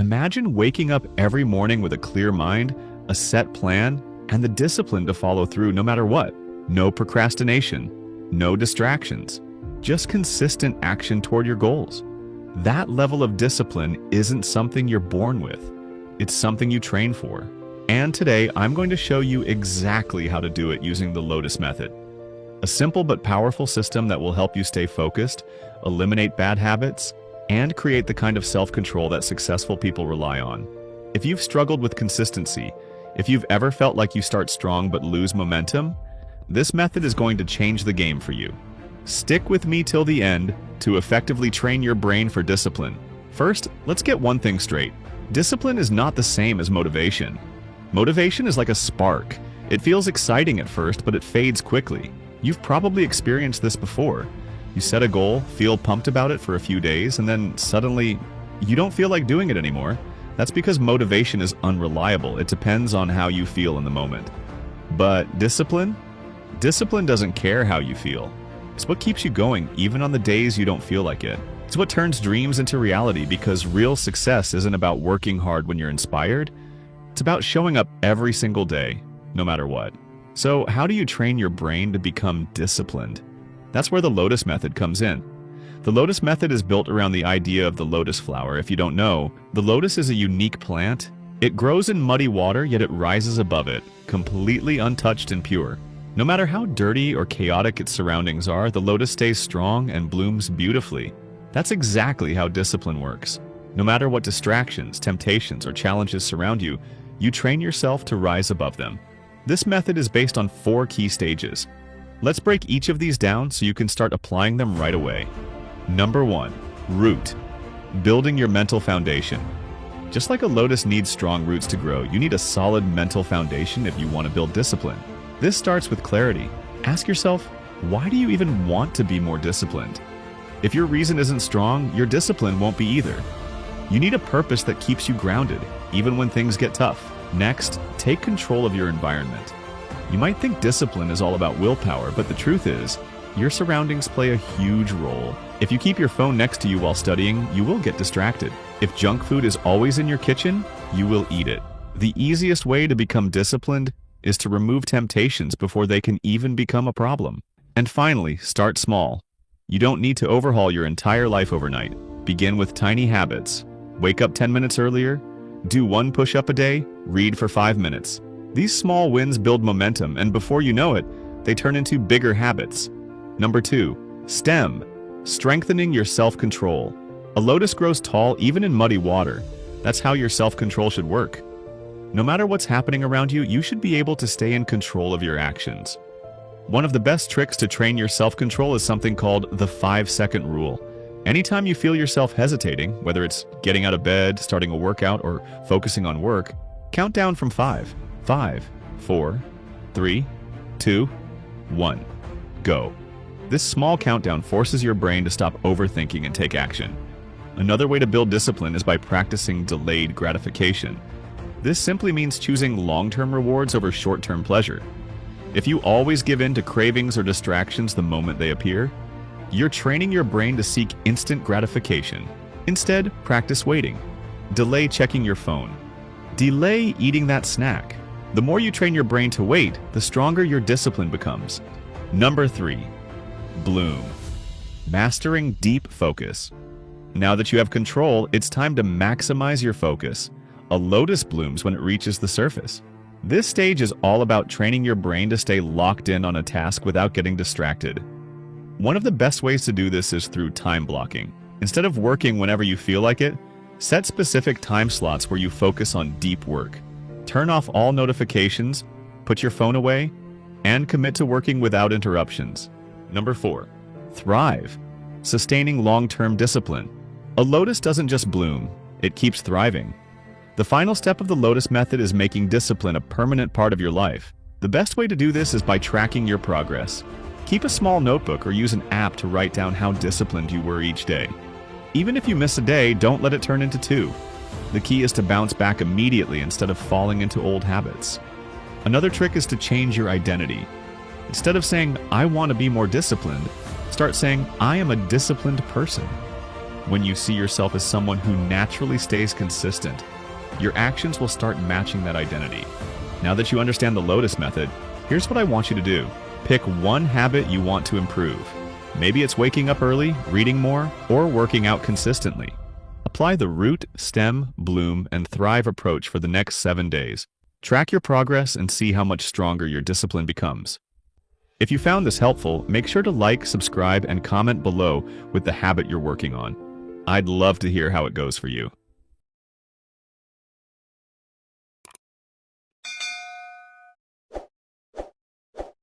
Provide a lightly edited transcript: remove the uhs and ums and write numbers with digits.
Imagine waking up every morning with a clear mind, a set plan, and the discipline to follow through no matter what. No procrastination, no distractions, just consistent action toward your goals. That level of discipline isn't something you're born with. It's something you train for. And today, I'm going to show you exactly how to do it using the Lotus method. A simple but powerful system that will help you stay focused, eliminate bad habits, and create the kind of self-control that successful people rely on. If you've struggled with consistency, if you've ever felt like you start strong but lose momentum, this method is going to change the game for you. Stick with me till the end to effectively train your brain for discipline. First, let's get one thing straight. Discipline is not the same as motivation. Motivation is like a spark. It feels exciting at first, but it fades quickly. You've probably experienced this before. You set a goal, feel pumped about it for a few days, and then suddenly you don't feel like doing it anymore. That's because motivation is unreliable. It depends on how you feel in the moment. But discipline? Discipline doesn't care how you feel. It's what keeps you going even on the days you don't feel like it. It's what turns dreams into reality, because real success isn't about working hard when you're inspired. It's about showing up every single day, no matter what. So how do you train your brain to become disciplined? That's where the Lotus method comes in. The Lotus method is built around the idea of the lotus flower. If you don't know, the lotus is a unique plant. It grows in muddy water, yet it rises above it, completely untouched and pure. No matter how dirty or chaotic its surroundings are, the lotus stays strong and blooms beautifully. That's exactly how discipline works. No matter what distractions, temptations, or challenges surround you, you train yourself to rise above them. This method is based on 4 key stages. Let's break each of these down so you can start applying them right away. Number 1. Root. Building your mental foundation. Just like a lotus needs strong roots to grow, you need a solid mental foundation if you want to build discipline. This starts with clarity. Ask yourself, why do you even want to be more disciplined? If your reason isn't strong, your discipline won't be either. You need a purpose that keeps you grounded, even when things get tough. Next, take control of your environment. You might think discipline is all about willpower, but the truth is, your surroundings play a huge role. If you keep your phone next to you while studying, you will get distracted. If junk food is always in your kitchen, you will eat it. The easiest way to become disciplined is to remove temptations before they can even become a problem. And finally, start small. You don't need to overhaul your entire life overnight. Begin with tiny habits. Wake up 10 minutes earlier, do 1 push-up a day, read for 5 minutes. These small wins build momentum, and before you know it, they turn into bigger habits. Number 2, stem. Strengthening your self-control. A lotus grows tall even in muddy water. That's how your self-control should work. No matter what's happening around you, you should be able to stay in control of your actions. One of the best tricks to train your self-control is something called the 5-second rule. Anytime you feel yourself hesitating, whether it's getting out of bed, starting a workout, or focusing on work, count down from 5. 5, 4, 3, 2, 1. Go. This small countdown forces your brain to stop overthinking and take action. Another way to build discipline is by practicing delayed gratification. This simply means choosing long-term rewards over short-term pleasure. If you always give in to cravings or distractions the moment they appear, you're training your brain to seek instant gratification. Instead, practice waiting. Delay checking your phone. Delay eating that snack. The more you train your brain to wait, the stronger your discipline becomes. Number 3. Bloom. Mastering deep focus. Now that you have control, it's time to maximize your focus. A lotus blooms when it reaches the surface. This stage is all about training your brain to stay locked in on a task without getting distracted. One of the best ways to do this is through time blocking. Instead of working whenever you feel like it, set specific time slots where you focus on deep work. Turn off all notifications, put your phone away, and commit to working without interruptions. Number 4. Thrive. Sustaining long-term discipline. A lotus doesn't just bloom, it keeps thriving. The final step of the Lotus method is making discipline a permanent part of your life. The best way to do this is by tracking your progress. Keep a small notebook or use an app to write down how disciplined you were each day. Even if you miss a day, don't let it turn into 2. The key is to bounce back immediately instead of falling into old habits. Another trick is to change your identity. Instead of saying, "I want to be more disciplined," start saying, "I am a disciplined person." When you see yourself as someone who naturally stays consistent, your actions will start matching that identity. Now that you understand the Lotus method, here's what I want you to do. Pick one habit you want to improve. Maybe it's waking up early, reading more, or working out consistently. Apply the root, stem, bloom, and thrive approach for the next 7 days. Track your progress and see how much stronger your discipline becomes. If you found this helpful, make sure to like, subscribe, and comment below with the habit you're working on. I'd love to hear how it goes for you.